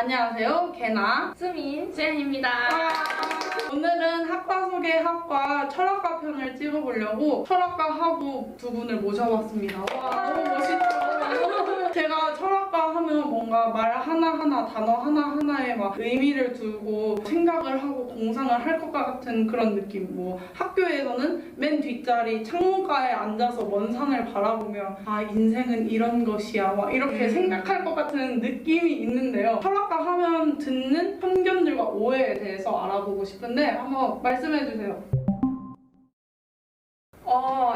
안녕하세요. 개나 수민, 수연입니다. 오늘은 학과 소개 학과 철학과 편을 찍어보려고 철학과 하부 두 분을 모셔봤습니다. 와, 너무 멋있죠? 제가 철학과 하면 뭔가 말 하나하나, 단어 하나하나에 막 의미를 두고 생각을 하고 공상을 할 것 같은 그런 느낌. 뭐 학교에서는 맨 뒷자리 창문가에 앉아서 먼 산을 바라보며 아, 인생은 이런 것이야. 막 이렇게 생각할 것 같은 느낌이 있는데요. 철학과 하면 듣는 편견들과 오해에 대해서 알아보고 싶은데 한번 말씀해주세요.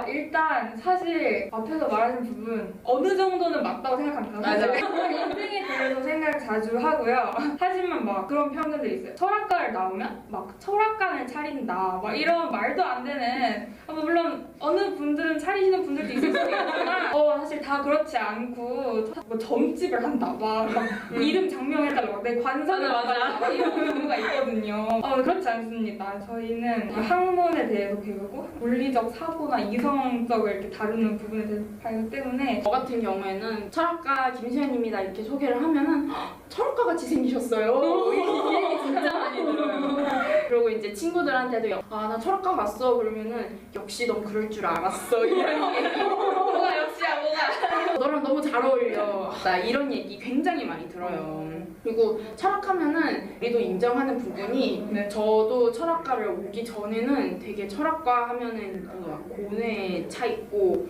일단 사실 앞에서 말하는 부분 어느 정도는 맞다고 생각합니다. 맞아요. 인생에 대해서 생각을 자주 하고요. 하지만 막 그런 편견들이 있어요. 철학과를 나오면 막 철학관을 차린다. 막 이런 말도 안 되는 물론 어느 분들은 차리시는 분들도 있을 수도 있지만 사실 다 그렇지 않고 뭐 점집을 한다. 막 이름 장명해달라. 내 관상을 맞아. 이런 경우가 있거든요. 그렇지 않습니다. 저희는 학문에 대해서 배우고 물리적 사고나 이성적을 이렇게 다루는 부분에 대해서 배우기 때문에 저 같은 경우에는 철학과 김수현입니다 이렇게 소개를 하면은 철학과 같이 생기셨어요. 이 얘기 진짜 많이 들어요. 그리고 이제 친구들한테도 나 철학과 갔어 그러면은 역시 넌 그럴 줄 알았어 이런 얘기. 뭐가 역시야 뭐가 너랑 너무 잘 어울려. 나 이런 얘기 굉장히 많이 들어요. 그리고 철학하면은 우리도 인정하는 부분이 네. 저도 철학과를 오기 전에는 되게 철학과 하면은 고뇌에 차 있고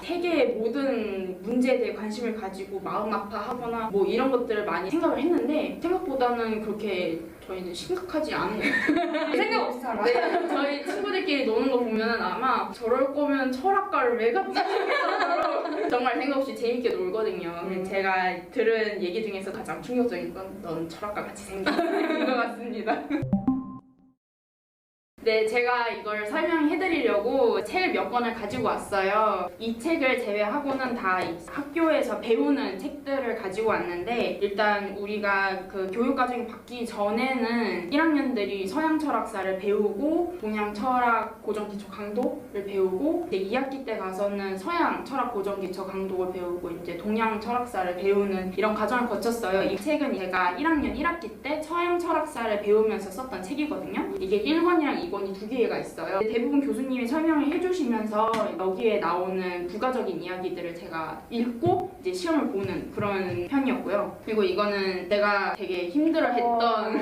세계의 모든 문제에 대해 관심을 가지고 마음 아파하거나 뭐 이런 것들을 많이 생각을 했는데 생각보다는 그렇게 저희는 심각하지 않은 생각 없이 살아. 네, 저희 친구들끼리 노는 거 보면은 아마 저럴 거면 철학과를 왜 갔지? 정말 생각 없이 재밌게 놀거든요. 제가 들은 얘기 중에서 가장 충격적인 건 넌 철학과 같이 생긴 것 같습니다. 네, 제가 이걸 설명해드리려고 책을 몇 권을 가지고 왔어요. 이 책을 제외하고는 다 학교에서 배우는 책들을 가지고 왔는데 일단 우리가 그 교육과정이 바뀌기 전에는 1학년들이 서양 철학사를 배우고 동양 철학 고전기초 강독을 배우고 이제 2학기 때 가서는 서양 철학 고전기초 강독을 배우고 이제 동양 철학사를 배우는 이런 과정을 거쳤어요. 이 책은 제가 1학년 1학기 때 서양 철학사를 배우면서 썼던 책이거든요. 이게 1권이랑 2권이 두 개가 있어요. 대부분 교수님이 설명을 해주시면서 여기에 나오는 부가적인 이야기들을 제가 읽고 이제 시험을 보는 그런 편이었고요. 그리고 이거는 내가 되게 힘들어했던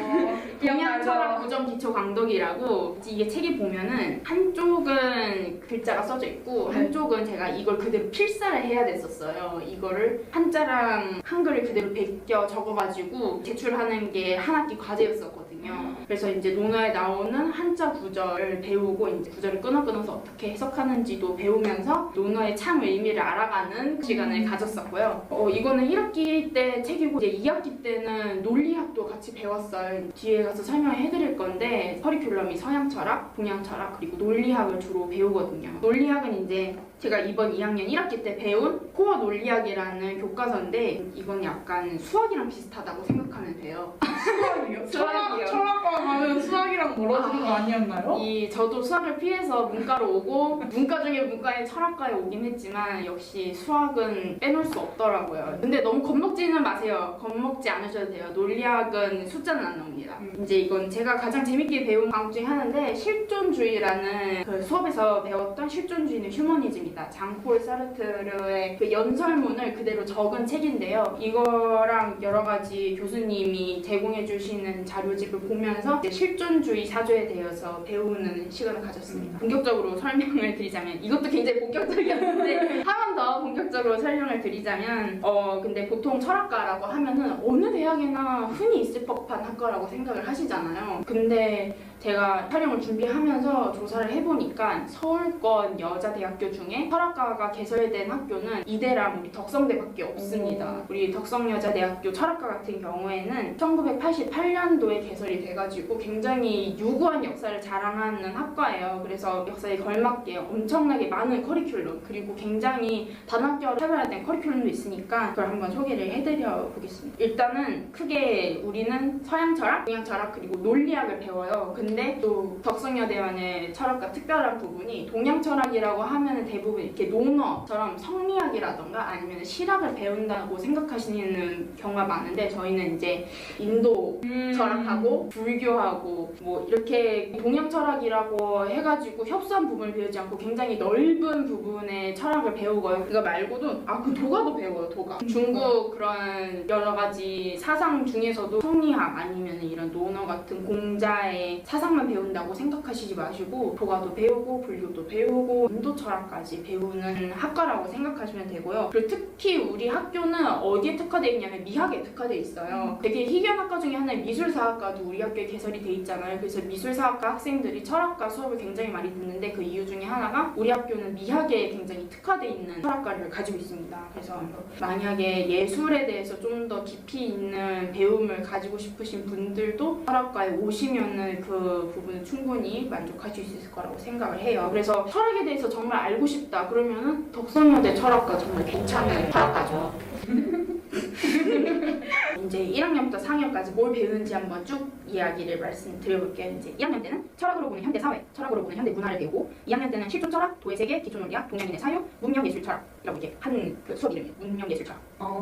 동양 철학 고전 기초 강독이라고 이게 책이 보면은 한쪽은 글자가 써져 있고 한쪽은 제가 이걸 그대로 필사를 해야 됐었어요. 이거를 한자랑 한글을 그대로 베껴 적어가지고 제출하는 게 한 학기 과제였었거든요. 그래서 이제 논어에 나오는 한자 구절을 배우고 이제 구절을 끊어서 어떻게 해석하는지도 배우면서 논어의 참 의미를 알아가는 시간을 가졌었고요. 이거는 1학기 때 책이고 이제 2학기 때는 논리학도 같이 배웠어요. 뒤에 가서 설명해드릴 건데 커리큘럼이 서양 철학, 동양 철학 그리고 논리학을 주로 배우거든요. 논리학은 이제 제가 이번 2학년 1학기 때 배운 코어 논리학이라는 교과서인데 이건 약간 수학이랑 비슷하다고 생각하면 돼요. 수학이요? 수학이요. 철학과 가면 수학이랑 멀어지는 거 아니었나요? 저도 수학을 피해서 문과로 오고 문과 중에 문과에 철학과에 오긴 했지만 역시 수학은 빼놓을 수 없더라고요. 근데 너무 겁먹지는 마세요. 겁먹지 않으셔도 돼요. 논리학은 숫자는 안 나옵니다. 이제 이건 제가 가장 재밌게 배운 과목 중에 하나인데 실존주의라는 그 수업에서 배웠던 실존주의는 휴머니즘이다. 장폴 사르트르의 그 연설문을 그대로 적은 책인데요. 이거랑 여러 가지 교수님이 제공해 주시는 자료집을 보면서 이제 실존주의 사조에 대해서 배우는 시간을 가졌습니다. 본격적으로 설명을 드리자면 이것도 굉장히 본격적이었는데 한 번 더 본격적으로 설명을 드리자면 근데 보통 철학과라고 하면은 어느 대학에나 흔히 있을 법한 학과라고 생각을 하시잖아요. 근데 제가 촬영을 준비하면서 조사를 해보니까 서울권 여자대학교 중에 철학과가 개설된 학교는 이대랑 우리 덕성대밖에 없습니다. 우리 덕성여자대학교 철학과 같은 경우에는 1988년도에 개설이 돼가지고 굉장히 유구한 역사를 자랑하는 학과예요. 그래서 역사에 걸맞게 엄청나게 많은 커리큘럼 그리고 굉장히 단학교화된 커리큘럼도 있으니까 그걸 한번 소개를 해드려 보겠습니다. 일단은 크게 우리는 서양 철학, 동양 철학 그리고 논리학을 배워요. 근데 근데 또 덕성여대만의 철학과 특별한 부분이 동양 철학이라고 하면 대부분 이렇게 논어처럼 성리학이라던가 아니면 실학을 배운다고 생각하시는 경우가 많은데 저희는 이제 인도 철학하고 불교하고 뭐 이렇게 동양 철학이라고 해가지고 협소한 부분을 배우지 않고 굉장히 넓은 부분의 철학을 배우고요. 그거 말고도 그 도가도 배워요. 도가. 중국 그런 여러 가지 사상 중에서도 성리학 아니면 이런 논어 같은 공자의 사상만 배운다고 생각하시지 마시고 도가도 배우고 불교도 배우고 인도 철학까지 배우는 학과라고 생각하시면 되고요. 그리고 특히 우리 학교는 어디에 특화되어 있냐면 미학에 특화되어 있어요. 되게 희귀한 학과 중에 하나인 미술사학과도 우리 학교에 개설이 돼 있잖아요. 그래서 미술사학과 학생들이 철학과 수업을 굉장히 많이 듣는데 그 이유 중에 하나가 우리 학교는 미학에 굉장히 특화되어 있는 철학과를 가지고 있습니다. 그래서 만약에 예술에 대해서 좀 더 깊이 있는 배움을 가지고 싶으신 분들도 철학과에 오시면은 그 부분은 충분히 만족하실 수 있을 거라고 생각을 해요. 그래서 철학에 대해서 정말 알고 싶다 그러면은 덕성여대 철학과 정말 괜찮은 철학과죠. 이제 1학년부터 4학년까지 뭘 배우는지 한번 쭉 이야기를 말씀드려볼게요. 이제 1학년 때는 철학으로 보는 현대 사회, 철학으로 보는 현대 문화를 배우고 2학년 때는 실존 철학, 도의 세계, 기초 논리학, 동양인의 사유, 문명 예술 철학이라고 이제 한 그 수업 이름이에요. 문명 예술 철학.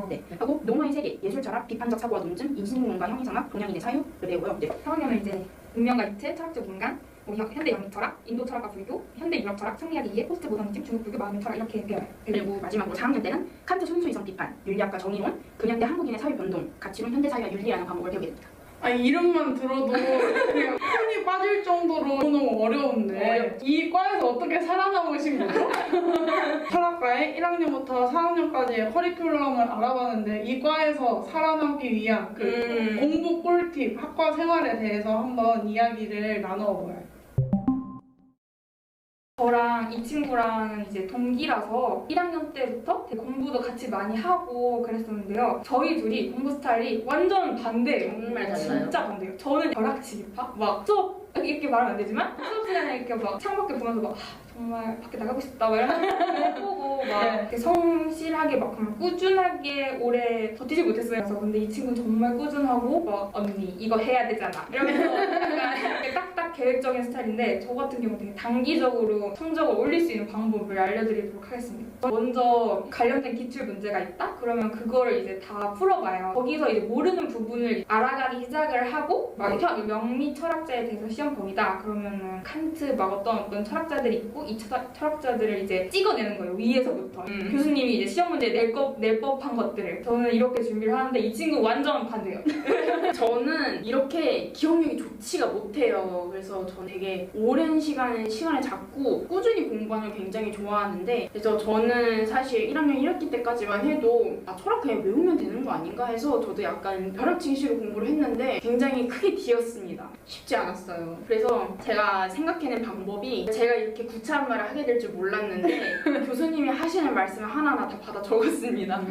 네. 하고 논어의 세계, 예술 철학, 비판적 사고와 논증, 인신공과 형이상학, 동양인의 사유를 배우고요. 네. 3학년은 이제 문명과 이체, 철학적 인간, 현대 영국 철학, 인도 철학과 불교, 현대 유럽 철학, 성리학 이해, 포스트 모더니즘, 중국 불교, 마음의 철학 이렇게 배워요. 그리고 마지막으로 4학년 때는 칸트 순수이성 비판, 윤리학과 정의론, 근현대 한국인의 사회 변동, 가치론, 현대 사회와 윤리라는 과목을 배우게 됩니다. 아니 이름만 들어도 그냥 손이 빠질 정도로 너무 어려운데 이 과에서 어떻게 살아남으신 거죠? 철학과에 1학년부터 4학년까지의 커리큘럼을 알아봤는데 이 과에서 살아남기 위한 그 공부 꿀팁, 학과 생활에 대해서 한번 이야기를 나눠봐요. 저랑 이 친구랑 이제 동기라서 1학년 때부터 되게 공부도 같이 많이 하고 그랬었는데요. 저희 둘이 공부 스타일이 완전 반대예요. 정말 달라요. 진짜 반대예요. 저는 벼락치기파? 막 수업 이렇게 말하면 안 되지만 수업 시간에 이렇게 막 창밖에 보면서 막 정말 밖에 나가고 싶다 막 이런 생각 해보고 막 이렇게 성실하게 막 정말 꾸준하게 오래 버티지 못했어요. 그래서 근데 이 친구는 정말 꾸준하고 막 언니 이거 해야 되잖아 이러면서 약간 이렇게 딱딱 계획적인 스타일인데 저 같은 경우 되게 단기적으로 성적을 올릴 수 있는 방법을 알려드리도록 하겠습니다. 먼저 관련된 기출 문제가 있다? 그러면 그거를 이제 다 풀어봐요. 거기서 이제 모르는 부분을 알아가기 시작을 하고 막 명리 철학자에 대해서 시험 범위다 그러면은 칸트 막 어떤 철학자들이 있고 이 철학자들을 이제 찍어내는 거예요. 위에서부터 교수님이 이제 시험 문제 낼 법한 것들을 저는 이렇게 준비를 하는데 이 친구 완전 반대예요. 저는 이렇게 기억력이 좋지가 못해요. 그래서 저는 되게 오랜 시간을 잡고 꾸준히 공부하는 걸 굉장히 좋아하는데 그래서 저는 사실 1학년 1학기 때까지만 해도 철학 그냥 외우면 되는 거 아닌가 해서 저도 약간 벼락치기식으로 공부를 했는데 굉장히 크게 뒤었습니다. 쉽지 않았어요. 그래서 제가 생각해낸 방법이 제가 이렇게 구차한 말을 하게 될 줄 몰랐는데 교수님이 하시는 말씀을 하나하나 다 받아 적었습니다.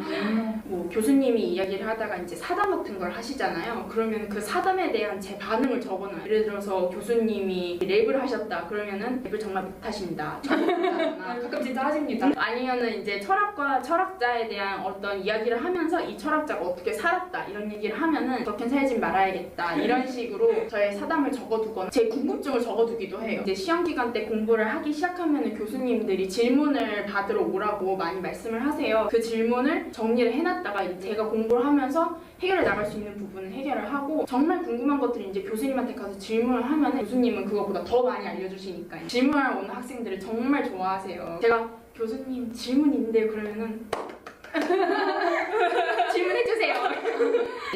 뭐 교수님이 이야기를 하다가 이제 사담 같은 걸 하시잖아요. 그러면 그 사담에 대한 제 반응을 적어놔요. 예를 들어서 교수님이 랩을 하셨다 그러면은 랩을 정말 못하신다. 가끔 진짜 하십니다. 아니면은 이제 철학과 철학자에 대한 어떤 이야기를 하면서 이 철학자가 어떻게 살았다 이런 얘기를 하면은 저렇게 살지 말아야겠다 이런 식으로 저의 사담을 적어두거나 제 궁금증을 적어두기도 해요. 이제 시험 기간 때 공부를 하기 시작하면은 교수님들이 질문을 받으러 오라고 많이 말씀을 하세요. 그 질문을 정리를 해놨다가 이제 제가 공부를 하면서 해결해 나갈 수 있는 부분은 해결을 하고 정말 궁금한 것들을 이제 교수님한테 가서 질문을 하면 교수님은 그거보다 더 많이 알려주시니까요. 질문하러 오는 학생들을 정말 좋아하세요. 제가 교수님 질문 있는데요 그러면은 질문해주세요.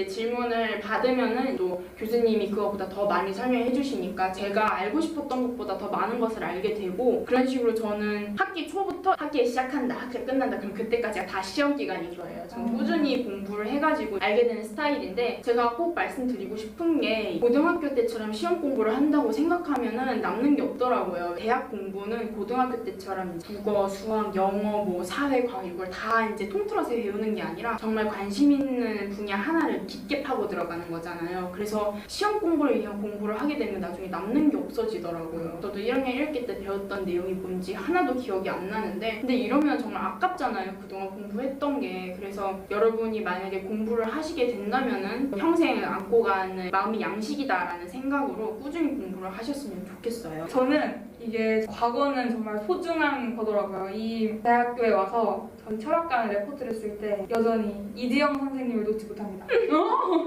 질문을 받으면은 또 교수님이 그거보다 더 많이 설명해 주시니까 제가 알고 싶었던 것보다 더 많은 것을 알게 되고 그런 식으로 저는 학기 초부터 학기에 시작한다, 학기가 끝난다 그럼 그때까지가 다 시험 기간인 거예요. 저는 꾸준히 공부를 해가지고 알게 되는 스타일인데 제가 꼭 말씀드리고 싶은 게 고등학교 때처럼 시험 공부를 한다고 생각하면은 남는 게 없더라고요. 대학 공부는 고등학교 때처럼 국어, 수학, 영어, 뭐 사회, 과학 이걸 다 이제 통틀어서 배우는 게 아니라 정말 관심 있는 분야 하나를 하면 깊게 파고 들어가는 거잖아요. 그래서 시험 공부를 위한 공부를 하게 되면 나중에 남는 게 없어지더라고요. 저도 1학년 1기 때 배웠던 내용이 뭔지 하나도 기억이 안 나는데 근데 이러면 정말 아깝잖아요. 그동안 공부했던 게. 그래서 여러분이 만약에 공부를 하시게 된다면은 평생 안고 가는 마음이 양식이다라는 생각으로 꾸준히 공부를 하셨으면 좋겠어요. 저는 이게 과거는 정말 소중한 거더라고요. 이 대학교에 와서 저희 철학관 레포트를 쓸 때 여전히 이지영 선생님을 놓지 못합니다.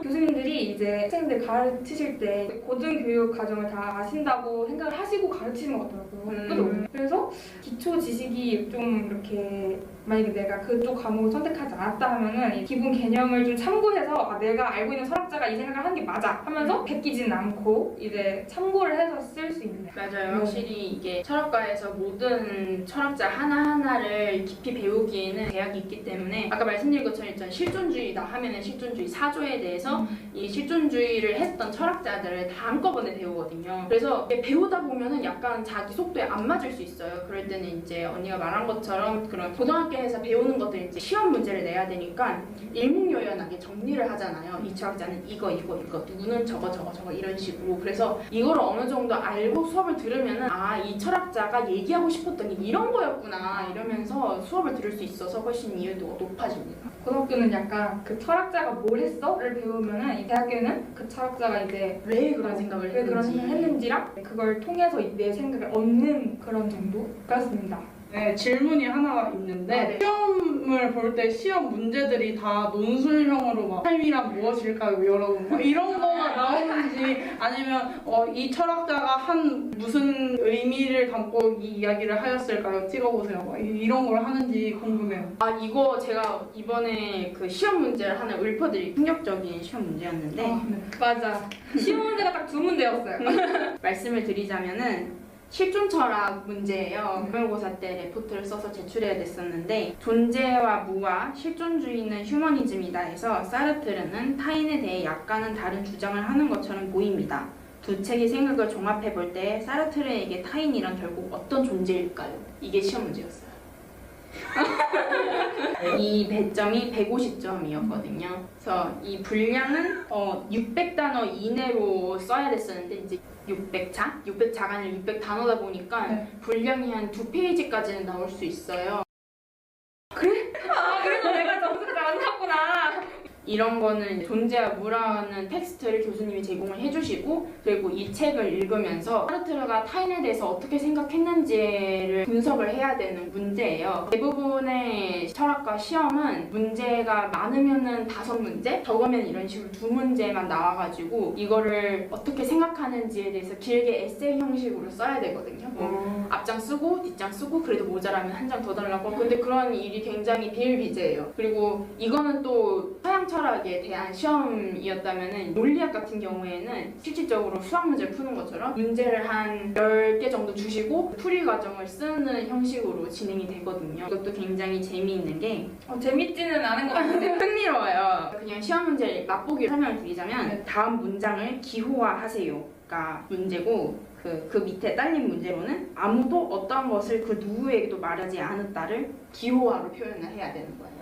교수님들이 이제 학생들 가르치실 때 고등교육 과정을 다 아신다고 생각을 하시고 가르치는 것 같더라고요. 그죠? 그래서 기초 지식이 좀 이렇게 만약에 내가 그쪽 과목을 선택하지 않았다 하면은 이 기본 개념을 좀 참고해서 아, 내가 알고 있는 철학자가 이 생각을 한 게 맞아 하면서 베끼진 않고 이제 참고를 해서 쓸 수 있는. 맞아요. 확실히 이게 철학과에서 모든 철학자 하나하나를 깊이 배우기에는 제약이 있기 때문에 아까 말씀드린 것처럼 일단 실존주의다 하면은 실존주의 사조에 대해서 이 실존주의를 했던 철학자들을 다 한꺼번에 배우거든요. 그래서 이게 배우다 보면은 약간 자기 속도에 안 맞을 수 있어요. 그럴 때는 이제 언니가 말한 것처럼 그런 고등학교에서 배우는 것들 이제 시험 문제를 내야 되니까 일목요연하게 정리를 하잖아요. 이 철학자는 이거 누구는 저거 이런 식으로. 그래서 이걸 어느 정도 알고 수업을 들으면은 아, 이 철학자가 얘기하고 싶었던 게 이런 거였구나 이러면서 수업을 들을 수 있어서 훨씬 이해도가 높아집니다. 고등학교는 약간 그 철학자가 뭘 했어?를 배우면은 이 대학교는 그 철학자가 이제 왜 그런 생각을 왜 그런 생각을 했는지랑 그걸 통해서 내 생각을 얻는 그런 정도? 그렇습니다. 네, 질문이 하나가 있는데 네. 시험을 볼 때 시험 문제들이 다 논술형으로 막 삶이란 무엇일까요? 여러분 막 이런 거가 나오는지 아니면 이 철학자가 한 무슨 의미를 담고 이 이야기를 하였을까요? 찍어보세요. 막 이런 걸 하는지 궁금해요. 아, 이거 제가 이번에 그 시험 문제를 하나 읊어드릴 충격적인 시험 문제였는데 네. 맞아. 시험 문제가 딱 두 문제였어요. 말씀을 드리자면은 실존 철학 문제예요. 모의고사 때 레포트를 써서 제출해야 됐었는데 존재와 무와 실존주의는 휴머니즘이다 해서 사르트르는 타인에 대해 약간은 다른 주장을 하는 것처럼 보입니다. 두 책의 생각을 종합해 볼 때 사르트르에게 타인이란 결국 어떤 존재일까요? 이게 시험 문제였어요. 이 배점이 150점이었거든요. 그래서 이 분량은 600단어 이내로 써야 됐었는데 이제 600자? 600자가 아니라 600단어다 보니까 네. 분량이 한 2페이지까지는 나올 수 있어요. 아, 그래서 내가 점수가 잘 안 나왔구나. 이런 거는 존재와 무라는 텍스트를 교수님이 제공을 해주시고 그리고 이 책을 읽으면서 사르트르가 타인에 대해서 어떻게 생각했는지를 분석을 해야 되는 문제예요. 대부분의 철학과 시험은 문제가 많으면은 5문제, 적으면 이런 식으로 2문제만 나와가지고 이거를 어떻게 생각하는지에 대해서 길게 에세이 형식으로 써야 되거든요. 앞장 쓰고 뒷장 쓰고 그래도 모자라면 한 장 더 달라고. 근데 그런 일이 굉장히 비일비재해요. 그리고 이거는 또 서양 철학에 대한 시험이었다면은 논리학 같은 경우에는 실질적으로 수학 문제를 푸는 것처럼 문제를 한 10개 정도 주시고 풀이 과정을 쓰는 형식으로 진행이 되거든요. 이것도 굉장히 재미있는 게 재밌지는 않은 것 같은데. 흥미로워요. 그냥 시험 문제 맛보기를 설명을 드리자면 다음 문장을 기호화하세요가 문제고 그 밑에 딸린 문제로는 아무도 어떠한 것을 그 누구에게도 말하지 않았다를 기호화로 표현을 해야 되는 거예요.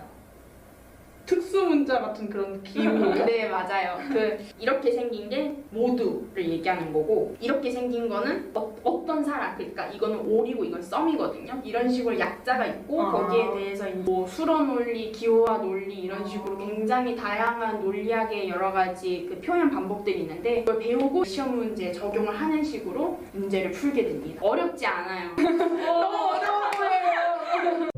특수 문자 같은 그런 기호. 네, 맞아요. 이렇게 생긴 게 모두를 얘기하는 거고 이렇게 생긴 거는 어떤 사람, 그러니까 이거는 올이고 이건 썸이거든요. 이런 식으로 약자가 있고 거기에 대해서 뭐 수로 논리, 기호화 논리 이런 식으로 굉장히 다양한 논리학의 여러 가지 그 표현 방법들이 있는데 그걸 배우고 시험 문제에 적용을 하는 식으로 문제를 풀게 됩니다. 어렵지 않아요. 너무 어려워 보여요.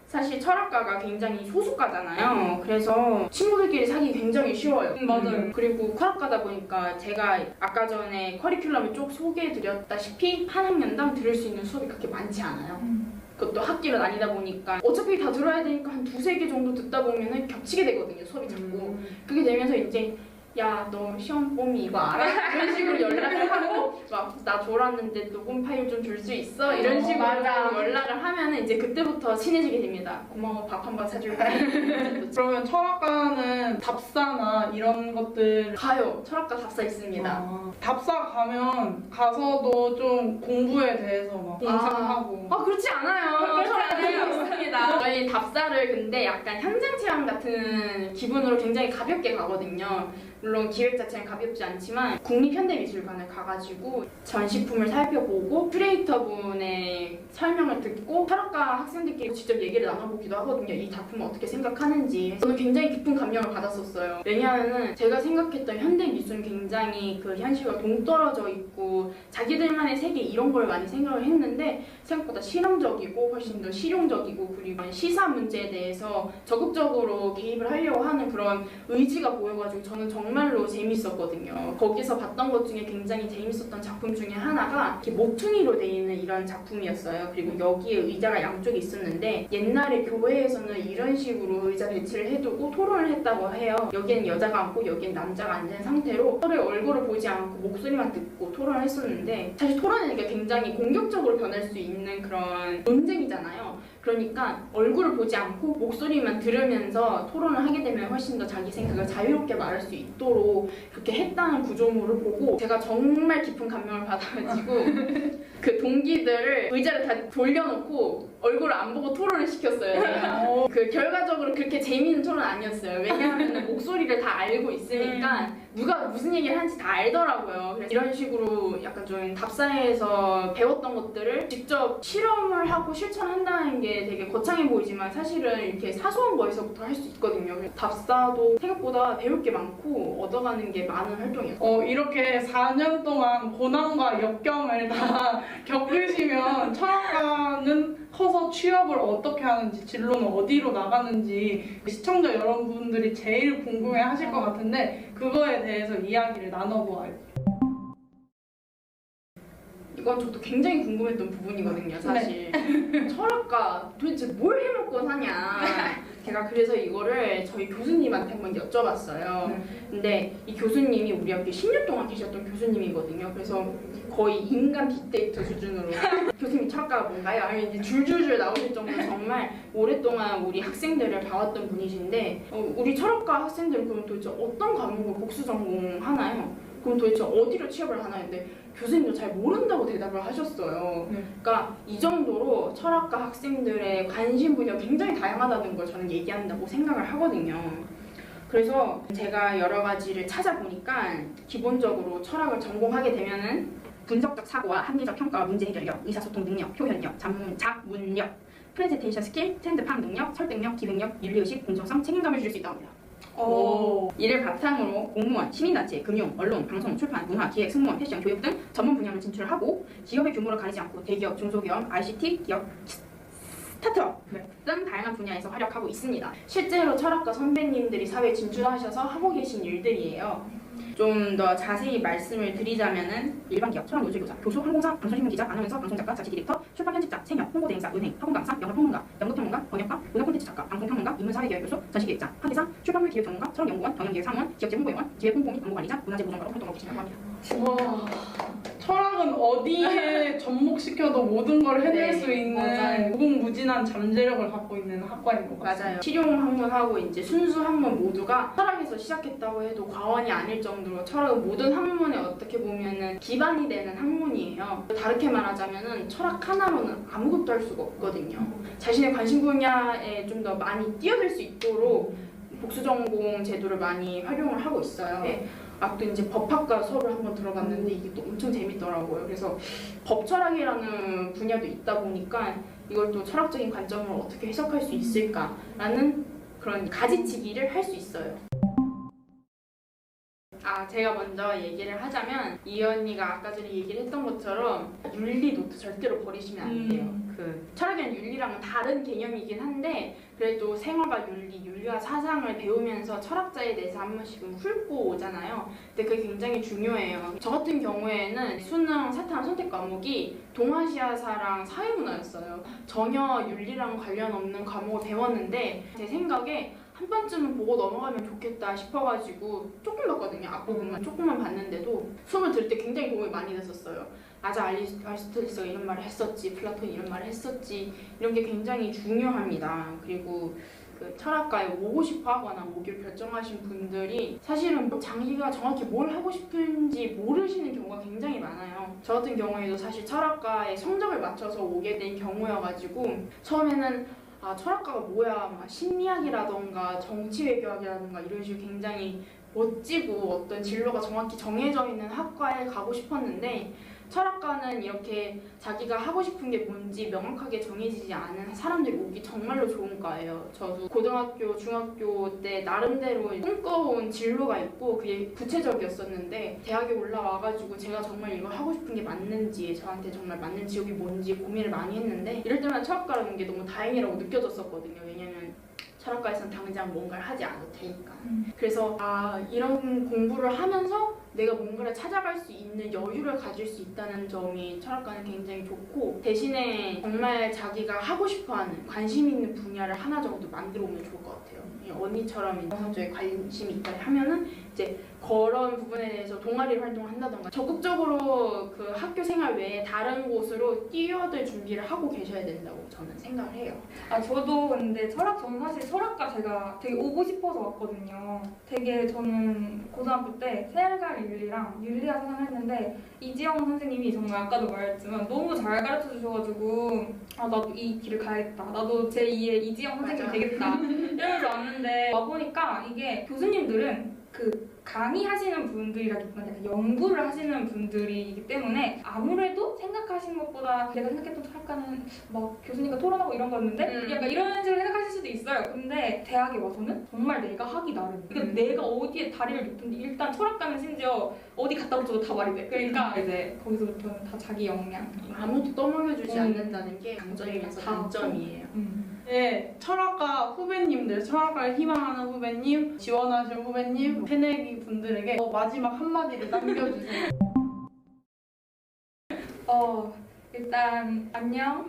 사실 철학과가 굉장히 소수과잖아요. 그래서 친구들끼리 사귀기 굉장히 쉬워요. 맞아요. 그리고 철학과다 보니까 제가 아까 전에 커리큘럼을 쭉 소개해드렸다시피 한 학년당 들을 수 있는 수업이 그렇게 많지 않아요. 그것도 학기로 나뉘다 보니까 어차피 다 들어야 되니까 한 2-3개 정도 듣다 보면은 겹치게 되거든요. 수업이 자꾸. 그게 되면서 이제 야, 너 시험 봄이 이거 알아? 이런 식으로 연락을 하고 막 나 졸았는데 녹음 파일 좀 줄 수 있어? 이런 식으로 연락을 하면은 이제 그때부터 친해지게 됩니다. 고마워, 밥 한 번 사줄게. 그러면 철학과는 답사나 이런 것들 가요. 철학과 답사 있습니다. 답사 가서도 좀 공부에 대해서 막 상상하고 그렇지 않아요. 그렇지 철학과 않아요. 있습니다. 아닙니다. 저희 답사를 근데 약간 현장 체험 같은 기분으로 굉장히 가볍게 가거든요. 물론 기획 자체는 가볍지 않지만 국립현대미술관을 가가지고 전시품을 살펴보고 큐레이터분의 설명을 듣고 철학과 학생들끼리 직접 얘기를 나눠보기도 하거든요. 이 작품을 어떻게 생각하는지. 저는 굉장히 깊은 감명을 받았었어요. 왜냐하면 제가 생각했던 현대미술은 굉장히 그 현실과 동떨어져 있고 자기들만의 세계 이런 걸 많이 생각을 했는데 생각보다 실험적이고 훨씬 더 실용적이고 그리고 시사 문제에 대해서 적극적으로 개입을 하려고 하는 그런 의지가 보여가지고 저는 정말로 재밌었거든요. 거기서 봤던 것 중에 굉장히 재밌었던 작품 중에 하나가 이렇게 모퉁이로 돼 있는 이런 작품이었어요. 그리고 여기에 의자가 양쪽에 있었는데 옛날에 교회에서는 이런 식으로 의자 배치를 해두고 토론을 했다고 해요. 여기엔 여자가 앉고 여기엔 남자가 앉은 상태로 서로의 얼굴을 보지 않고 목소리만 듣고 토론을 했었는데 사실 토론은 굉장히 공격적으로 변할 수 있는 그런 논쟁이잖아요. 그러니까 얼굴을 보지 않고 목소리만 들으면서 토론을 하게 되면 훨씬 더 자기 생각을 자유롭게 말할 수 있도록 그렇게 했다는 구조물을 보고 제가 정말 깊은 감명을 받아가지고 그 동기들을 의자를 다 돌려놓고 얼굴을 안 보고 토론을 시켰어요. 제가. 그 결과적으로 그렇게 재미있는 토론 아니었어요. 왜냐하면 목소리를 다 알고 있으니까 누가 무슨 얘기를 하는지 다 알더라고요. 그래서 이런 식으로 약간 좀 답사에서 배웠던 것들을 직접 실험을 하고 실천한다는 게 되게 거창해 보이지만 사실은 이렇게 사소한 거에서부터 할 수 있거든요. 그래서 답사도 생각보다 배울 게 많고 얻어가는 게 많은 활동이었어요. 이렇게 4년 동안 고난과 역경을 다 겪으시면 철학과는 커서 취업을 어떻게 하는지 진로는 어디로 나가는지 시청자 여러분들이 제일 궁금해 하실 것 같은데 그거에 대해서 이야기를 나눠보아요. 이건 저도 굉장히 궁금했던 부분이거든요, 사실. 철학과 도대체 뭘 해먹고 사냐. 제가 그래서 이거를 저희 교수님한테 한번 여쭤봤어요. 근데 이 교수님이 우리 학교에 10년 동안 계셨던 교수님이거든요. 그래서 거의 인간 빅데이터 수준으로 교수님 철학과가 뭔가요? 아니면 이제 줄줄줄 나오실 정도로 정말 오랫동안 우리 학생들을 봐왔던 분이신데 우리 철학과 학생들은 그럼 도대체 어떤 과목을 복수 전공하나요? 그럼 도대체 어디로 취업을 하나 했는데 교수님도 잘 모른다고 대답을 하셨어요. 그러니까 이 정도로 철학과 학생들의 관심 분야가 굉장히 다양하다는 걸 저는 얘기한다고 생각을 하거든요. 그래서 제가 여러 가지를 찾아보니까 기본적으로 철학을 전공하게 되면은 분석적 사고와 합리적 평가와 문제 해결력, 의사소통 능력, 표현력, 작문력, 프레젠테이션 스킬, 트렌드 파악 능력, 설득력, 기획력, 윤리의식, 공정성, 책임감을 줄 수 있다고 합니다. 이를 바탕으로 공무원, 시민단체, 금융, 언론, 방송, 출판, 문화, 기획, 승무원, 패션, 교육 등 전문 분야를 진출을 하고 기업의 규모를 가리지 않고 대기업, 중소기업, ICT 기업, 스타트업 등 다양한 분야에서 활약하고 있습니다. 실제로 철학과 선배님들이 사회에 진출하셔서 하고 계신 일들이에요. 좀 더 자세히 말씀을 드리자면은 일반 기업, 철학 노조교사, 교수, 항공사, 방송신문 기자, 아나운서, 방송작가, 자치 디렉터, 출판 편집자, 생협, 홍보대행사, 은행, 학원 강사, 영어 평론가, 연극평론가, 번역가, 문화 콘텐츠 작가, 방송평론가, 인문사회계획교수, 전시기획자, 판대사, 출판물 기획 전문가, 철학연구원, 경영기획 사무원, 지역재 홍보위원, 기획 홍보 및 광고관리자, 문화재 보존가로 활동하고 계신다고 합니다. 와, 철학은 어디에 접목시켜도 모든 걸 해낼 네, 수 있는 맞아요. 무궁무진한 잠재력을 갖고 있는 학과인 것 같아요. 맞아요. 실용 학문하고 이제 순수 학문 모두가 철학에서 시작했다고 해도 과언이 아닐 정도로 철학은 모든 학문에 어떻게 보면은 기반이 되는 학문이에요. 다르게 말하자면은 철학 하나로는 아무것도 할 수가 없거든요. 자신의 관심 분야에 좀 더 많이 뛰어들 수 있도록 복수 전공 제도를 많이 활용을 하고 있어요. 또 이제 법학과 수업을 한번 들어봤는데 이게 또 엄청 재밌더라고요. 그래서 법철학이라는 분야도 있다 보니까 이걸 또 철학적인 관점으로 어떻게 해석할 수 있을까라는 그런 가지치기를 할 수 있어요. 제가 먼저 얘기를 하자면 이 언니가 아까 전에 얘기를 했던 것처럼 윤리 노트 절대로 버리시면 안 돼요. 그 철학이랑 윤리랑은 다른 개념이긴 한데 그래도 생활과 윤리와 사상을 배우면서 철학자에 대해서 한 번씩은 훑고 오잖아요. 근데 그게 굉장히 중요해요. 저 같은 경우에는 수능 사탐 선택 과목이 동아시아사랑 사회문화였어요. 전혀 윤리랑 관련 없는 과목을 배웠는데 제 생각에 한 번쯤은 보고 넘어가면 좋겠다 싶어가지고 조금 봤거든요. 앞부분만 조금만 봤는데도 수업을 들을 때 굉장히 도움이 많이 됐었어요. 맞아, 아리스토텔레스가 이런 말을 했었지, 플라톤이 이런 말을 했었지, 이런 게 굉장히 중요합니다. 그리고 그 철학과에 오고 싶어 하거나 오기를 결정하신 분들이 사실은 자기가 정확히 뭘 하고 싶은지 모르시는 경우가 굉장히 많아요. 저 같은 경우에도 사실 철학과에 성적을 맞춰서 오게 된 경우여가지고 처음에는 아 철학과가 뭐야 막 심리학이라던가 정치외교학이라던가 이런 식으로 굉장히 멋지고 어떤 진로가 정확히 정해져 있는 학과에 가고 싶었는데 철학과는 이렇게 자기가 하고 싶은 게 뭔지 명확하게 정해지지 않은 사람들이 오기 정말로 좋은 과예요. 저도 고등학교, 중학교 때 나름대로 꿈꿔온 진로가 있고 그게 구체적이었었는데 대학에 올라와가지고 제가 정말 이걸 하고 싶은 게 맞는지 저한테 정말 맞는 직업이 뭔지 고민을 많이 했는데 이럴 때만 철학과라는 게 너무 다행이라고 느껴졌었거든요. 왜냐면 철학과에서는 당장 뭔가를 하지 않아도 되니까. 그래서 이런 공부를 하면서 내가 뭔가를 찾아갈 수 있는 여유를 가질 수 있다는 점이 철학과는 굉장히 좋고 대신에 정말 자기가 하고 싶어하는 관심 있는 분야를 하나 정도 만들어 오면 좋을 것 같아요. 언니처럼 영상 쪽에 관심이 있다 하면은 이제 그런 부분에 대해서 동아리 활동을 한다던가 적극적으로 그 학교 생활 외에 다른 곳으로 뛰어들 준비를 하고 계셔야 된다고 저는 생각을 해요. 저도 근데 저는 사실 철학과 제가 되게 오고 싶어서 왔거든요. 되게 저는 고등학교 때 세알갈 윤리랑 윤리학 선생을 했는데 이지영 선생님이 정말 아까도 말했지만 너무 잘 가르쳐 주셔가지고 나도 이 길을 가야겠다. 나도 제2의 이지영 선생님 되겠다. 이러면서 왔는데 와보니까 이게 교수님들은 그 강의하시는 분들이라기보다 약간 연구를 하시는 분들이기 때문에 아무래도 생각하시는 것보다 내가 생각했던 철학과는 막 교수님과 토론하고 이런 거였는데 약간 이런 식으로 생각하실 수도 있어요. 근데 대학에 와서는 정말 내가 하기 나름. 그러니까 내가 어디에 다리를 놓든지 일단 철학과는 심지어 어디 갖다 붙여도 다 말이 돼. 그러니까 이제 거기서부터는 다 자기 역량. 아무도 떠먹여주지 않는다는 게 강점이면서 다 단점이에요. 네, 철학과 후배님들, 철학과를 희망하는 후배님, 지원하실 후배님, 새내기 분들에게 마지막 한마디를 남겨주세요. 일단 안녕.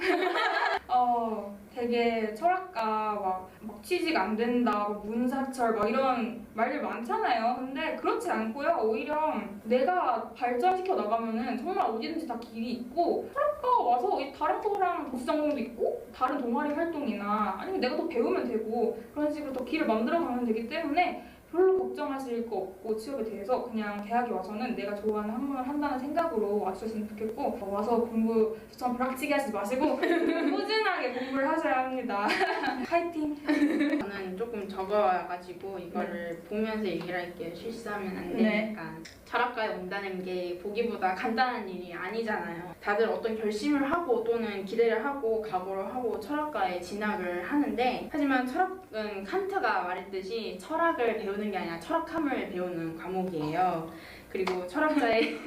되게 철학과 막 취직 안 된다, 막 문사철 막 이런 말들 많잖아요. 근데 그렇지 않고요. 오히려 내가 발전시켜 나가면은 정말 어디든지 다 길이 있고 철학과 와서 다른 거랑 복수 전공도 있고 다른 동아리 활동이나 아니면 내가 더 배우면 되고 그런 식으로 더 길을 만들어 가면 되기 때문에 별로 걱정하실 거 없고 취업에 대해서 그냥 대학에 와서는 내가 좋아하는 학문을 한다는 생각으로 와주셨으면 좋겠고 와서 공부 저처럼 불확실하게 하지 마시고 꾸준하게 공부를 하셔야 합니다. 파이팅! 저는 조금 적어가지고 이거를 보면서 얘기를 할게요. 실수하면 안 되니까. 철학과에 온다는 게 보기보다 간단한 일이 아니잖아요. 다들 어떤 결심을 하고 또는 기대를 하고 각오를 하고 철학과에 진학을 하는데 하지만 철학은 칸트가 말했듯이 철학을 배우는 게 아니라 철학함을 배우는 과목이에요. 그리고 철학자의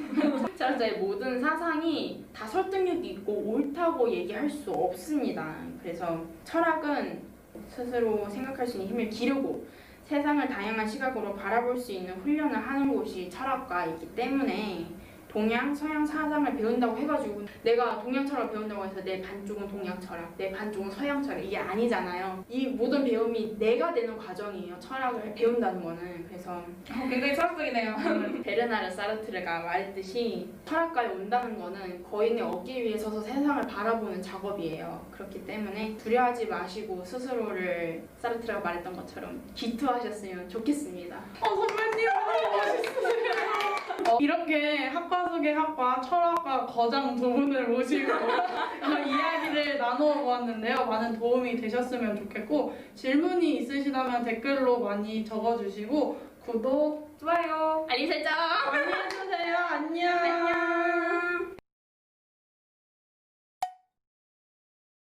모든 사상이 다 설득력이 있고 옳다고 얘기할 수 없습니다. 그래서 철학은 스스로 생각할 수 있는 힘을 기르고 세상을 다양한 시각으로 바라볼 수 있는 훈련을 하는 곳이 철학과이기 때문에 동양, 서양 사상을 배운다고 해가지고 내가 동양 철학을 배운다고 해서 내 반쪽은 동양 철학, 내 반쪽은 서양 철학 이게 아니잖아요. 이 모든 배움이 내가 되는 과정이에요. 철학을 배운다는 거는. 그래서 굉장히 철학적이네요. 베르나르 사르트르가 말했듯이 철학과에 온다는 거는 거인의 어깨 위에 서서 세상을 바라보는 작업이에요. 그렇기 때문에 두려워하지 마시고 스스로를 사르트르가 말했던 것처럼 기투하셨으면 좋겠습니다. 선배님 너무 멋있으세요. 이렇게 학과 속의 학과, 철학과 거장 두 분을 모시고 이야기를 나누어 보았는데요. 많은 도움이 되셨으면 좋겠고 질문이 있으시다면 댓글로 많이 적어주시고 구독, 좋아요. 알림 설정